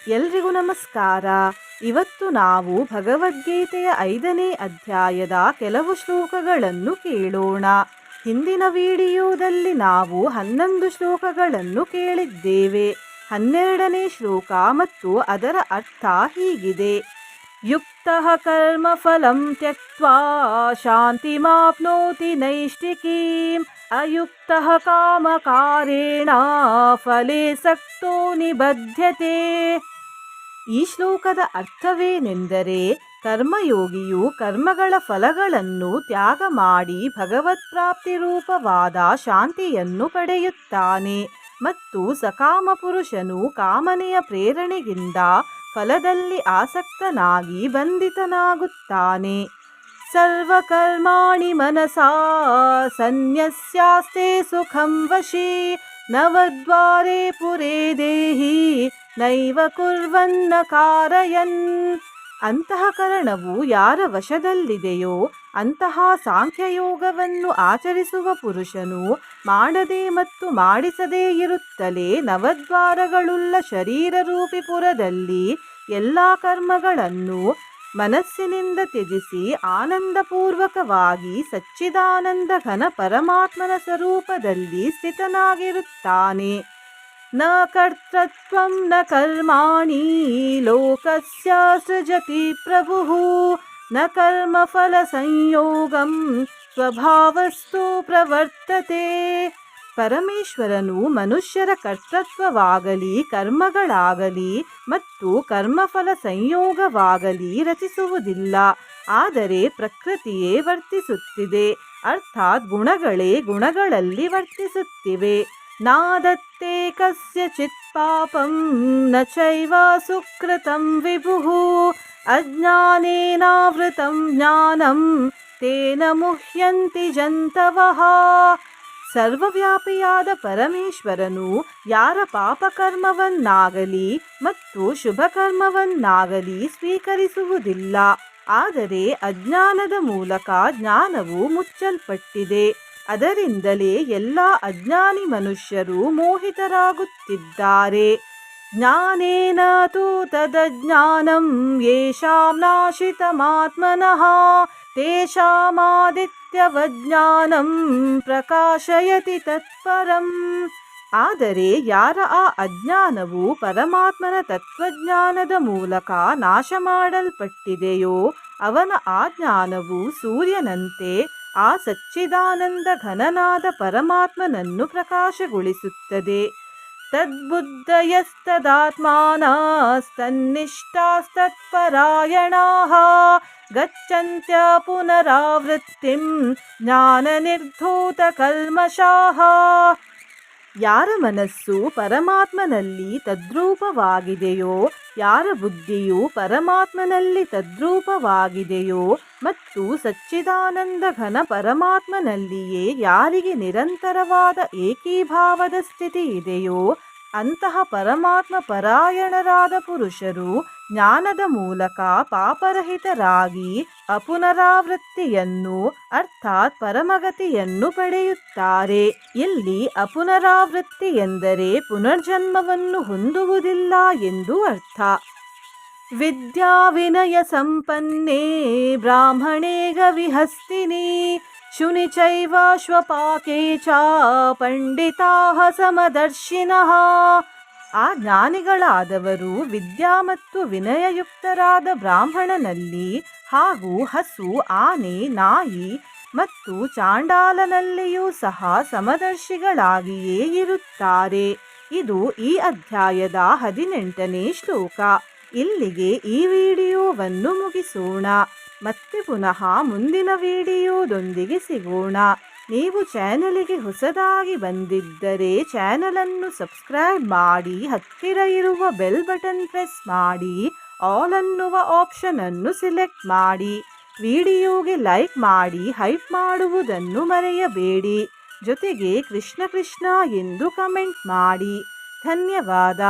ಎಲ್ರಿಗೂ ನಮಸ್ಕಾರ. ಇವತ್ತು ನಾವು ಭಗವದ್ಗೀತೆಯ 5ನೇ ಅಧ್ಯಾಯದ ಕೆಲವು ಶ್ಲೋಕಗಳನ್ನು ಕೇಳೋಣ. ಹಿಂದಿನ ವಿಡಿಯೋದಲ್ಲಿ ನಾವು 11 ಶ್ಲೋಕಗಳನ್ನು ಕೇಳಿದ್ದೇವೆ. 12ನೇ ಶ್ಲೋಕ ಮತ್ತು ಅದರ ಅರ್ಥ ಹೀಗಿದೆ: ಯುಕ್ತಃ ಕರ್ಮ ಫಲಂ ತ್ಯಕ್ತ್ವಾ ಶಾಂತಿಮಾಪ್ನೋತಿ ನೈಷ್ಠಿಕೀಂ ಅಯುಕ್ತಃ ಕಾಮಕಾರೇಣ ಫಲೇ ಸಕ್ತೋ ನಿಬಧ್ಯತೆ. ಈ ಶ್ಲೋಕದ ಅರ್ಥವೇನೆಂದರೆ, ಕರ್ಮಯೋಗಿಯು ಕರ್ಮಗಳ ಫಲಗಳನ್ನು ತ್ಯಾಗ ಮಾಡಿ ಭಗವತ್ ಪ್ರಾಪ್ತಿ ರೂಪವಾದ ಶಾಂತಿಯನ್ನು ಪಡೆಯುತ್ತಾನೆ ಮತ್ತು ಸಕಾಮ ಪುರುಷನು ಕಾಮನೆಯ ಪ್ರೇರಣೆಯಿಂದ ಫಲದಲ್ಲಿ ಆಸಕ್ತನಾಗಿ ಬಂಧಿತನಾಗುತ್ತಾನೆ. ಸರ್ವಕರ್ಮಾಣಿ ಮನಸಾ ಸನ್ಯಸ್ಯಾಸ್ತೆ ಸುಖಂ ವಶಿ ನವದ್ವಾರೆ ಪುರೇ ದೇಹಿ ನೈವ ಕುರ್ವನ್ನ ಕಾರಯನ್. ಅಂತಃಕರಣವು ಯಾರ ವಶದಲ್ಲಿದೆಯೋ ಅಂತಹ ಸಾಂಖ್ಯಯೋಗವನ್ನು ಆಚರಿಸುವ ಪುರುಷನು ಮಾಡದೆ ಮತ್ತು ಮಾಡಿಸದೇ ಇರುತ್ತಲೇ ನವದ್ವಾರಗಳುಳ್ಳ ಶರೀರರೂಪಿ ಪುರದಲ್ಲಿ ಎಲ್ಲ ಕರ್ಮಗಳನ್ನು ಮನಸ್ಸಿನಿಂದ ತ್ಯಜಿಸಿ ಆನಂದಪೂರ್ವಕವಾಗಿ ಸಚ್ಚಿದಾನಂದ ಘನ ಪರಮಾತ್ಮನ ಸ್ವರೂಪದಲ್ಲಿ ಸ್ಥಿತನಾಗಿರುತ್ತಾನೆ. ನ ಕರ್ತೃತ್ವಂ ನ ಕರ್ಮಾಣಿ ಲೋಕಸ್ಯ ಸೃಜತಿ ಪ್ರಭುಃ ನ ಕರ್ಮಫಲ ಸಂಯೋಗಂ ಸ್ವಭಾವಸ್ತು ಪ್ರವರ್ತತೆ. ಪರಮೇಶ್ವರನು ಮನುಷ್ಯರ ಕರ್ತೃತ್ವವಾಗಲಿ ಕರ್ಮಗಳಾಗಲಿ ಮತ್ತು ಕರ್ಮಫಲ ಸಂಯೋಗವಾಗಲಿ ರಚಿಸುವುದಿಲ್ಲ, ಆದರೆ ಪ್ರಕೃತಿಯೇ ವರ್ತಿಸುತ್ತಿದೆ, ಅರ್ಥಾತ್ ಗುಣಗಳೇ ಗುಣಗಳಲ್ಲಿ ವರ್ತಿಸುತ್ತಿವೆ. ನಾದತ್ತೇ ಕಸ್ಯಚಿತ್ ಪಾಪಂ ನ ಚೈವ ಸುಕೃತಂ ವಿಭುಃ ಅಜ್ಞಾನೇನಾವೃತಂ ಜ್ಞಾನಂ ತೇನ ಮುಹ್ಯಂತಿ ಜಂತವಃ. ಸರ್ವವ್ಯಾಪಿಯಾದ ಪರಮೇಶ್ವರನು ಯಾರ ಪಾಪಕರ್ಮವನ್ನಾಗಲಿ ಮತ್ತು ಶುಭಕರ್ಮವನ್ನಾಗಲಿ ಸ್ವೀಕರಿಸುವುದಿಲ್ಲ, ಆದರೆ ಅಜ್ಞಾನದ ಮೂಲಕ ಜ್ಞಾನವು ಮುಚ್ಚಲ್ಪಟ್ಟಿದೆ. ಅದರಿಂದಲೇ ಎಲ್ಲ ಅಜ್ಞಾನಿ ಮನುಷ್ಯರು ಮೋಹಿತರಾಗುತ್ತಿದ್ದಾರೆ. ಜ್ಞಾನೇನ ತು ತದಜ್ಞಾನಂ ಯೇಷಾಂ ನಾಶಿತಮಾತ್ಮನಃ ತೇಷಾಮಾದಿತ್ಯವಜ್ಞಾನಂ ಪ್ರಕಾಶಯತಿ ತತ್ಪರಂ. ಆದರೆ ಯಾರ ಆ ಅಜ್ಞಾನವು ಪರಮಾತ್ಮನ ತತ್ವಜ್ಞಾನದ ಮೂಲಕ ನಾಶ ಮಾಡಲ್ಪಟ್ಟಿದೆಯೋ ಅವನ ಆ ಜ್ಞಾನವು ಸೂರ್ಯನಂತೆ ಆ ಸಚ್ಚಿದಾನಂದ ಘನನಾದ ಪರಮಾತ್ಮನನ್ನು ಪ್ರಕಾಶಗೊಳಿಸುತ್ತದೆ. ತದ್ಬುದ್ಧಯಸ್ತದಾತ್ಮಾನಸ್ತನ್ನಿಷ್ಠಾಸ್ತತ್ಪರಾಯಣಾಃ ಗಚ್ಚಂತ್ಯ ಪುನರಾವೃತ್ತಿಂ ಜ್ಞಾನ ನಿರ್ಧೂತ ಕಲ್ಮಷಾಃ. ಯಾರ ಮನಸ್ಸು ಪರಮಾತ್ಮನಲ್ಲಿ ತದ್ರೂಪವಾಗಿದೆಯೋ, ಯಾರ ಬುದ್ಧಿಯು ಪರಮಾತ್ಮನಲ್ಲಿ ತದ್ರೂಪವಾಗಿದೆಯೋ ಮತ್ತು ಸಚ್ಚಿದಾನಂದ ಘನ ಪರಮಾತ್ಮನಲ್ಲಿಯೇ ಯಾರಿಗೆ ನಿರಂತರವಾದ ಏಕೀಭಾವದ ಸ್ಥಿತಿ ಇದೆಯೋ ಅಂತಹ ಪರಮಾತ್ಮ ಪರಾಯಣರಾದ ಪುರುಷರು ಜ್ಞಾನದ ಮೂಲಕ ಪಾಪರಹಿತರಾಗಿ ಅಪುನರಾವೃತ್ತಿಯನ್ನು ಅರ್ಥಾತ್ ಪರಮಗತಿಯನ್ನು ಪಡೆಯುತ್ತಾರೆ. ಇಲ್ಲಿ ಅಪುನರಾವೃತ್ತಿ ಎಂದರೆ ಪುನರ್ಜನ್ಮವನ್ನು ಹೊಂದುವುದಿಲ್ಲ ಎಂದು ಅರ್ಥ. ವಿದ್ಯಾ ವಿನಯ ಸಂಪನ್ನೇ ಬ್ರಾಹ್ಮಣೇ ಗವಿಹಸ್ತಿನಿ ಶುನಿ ಚೈವ ಶ್ವಪಾಕೆ ಚ ಪಂಡಿತಾಃ ಸಮದರ್ಶಿನಃ. ಆ ಜ್ಞಾನಿಗಳಾದವರು ವಿದ್ಯಾ ಮತ್ತು ವಿನಯಯುಕ್ತರಾದ ಬ್ರಾಹ್ಮಣನಲ್ಲಿ ಹಾಗೂ ಹಸು, ಆನೆ, ನಾಯಿ ಮತ್ತು ಚಾಂಡಾಲನಲ್ಲಿಯೂ ಸಹ ಸಮದರ್ಶಿಗಳಾಗಿಯೇ ಇರುತ್ತಾರೆ. ಇದು ಈ ಅಧ್ಯಾಯದ 18ನೇ ಶ್ಲೋಕ. ಇಲ್ಲಿಗೆ ಈ ವಿಡಿಯೋವನ್ನು ಮುಗಿಸೋಣ. ಮತ್ತೆ ಪುನಃ ಮುಂದಿನ ವಿಡಿಯೋದೊಂದಿಗೆ ಸಿಗೋಣ. ನೀವು ಚಾನಲಿಗೆ ಹೊಸದಾಗಿ ಬಂದಿದ್ದರೆ ಚಾನಲನ್ನು ಸಬ್ಸ್ಕ್ರೈಬ್ ಮಾಡಿ, ಹತ್ತಿರ ಇರುವ ಬೆಲ್ ಬಟನ್ ಪ್ರೆಸ್ ಮಾಡಿ, ಆಲ್ ಅನ್ನುವ ಆಪ್ಷನ್ ಅನ್ನು ಸಿಲೆಕ್ಟ್ ಮಾಡಿ. ವಿಡಿಯೋಗೆ ಲೈಕ್ ಮಾಡಿ, ಹೈಪ್ ಮಾಡುವುದನ್ನು ಮರೆಯಬೇಡಿ. ಜೊತೆಗೆ ಕೃಷ್ಣ ಕೃಷ್ಣ ಎಂದು ಕಮೆಂಟ್ ಮಾಡಿ. ಧನ್ಯವಾದ.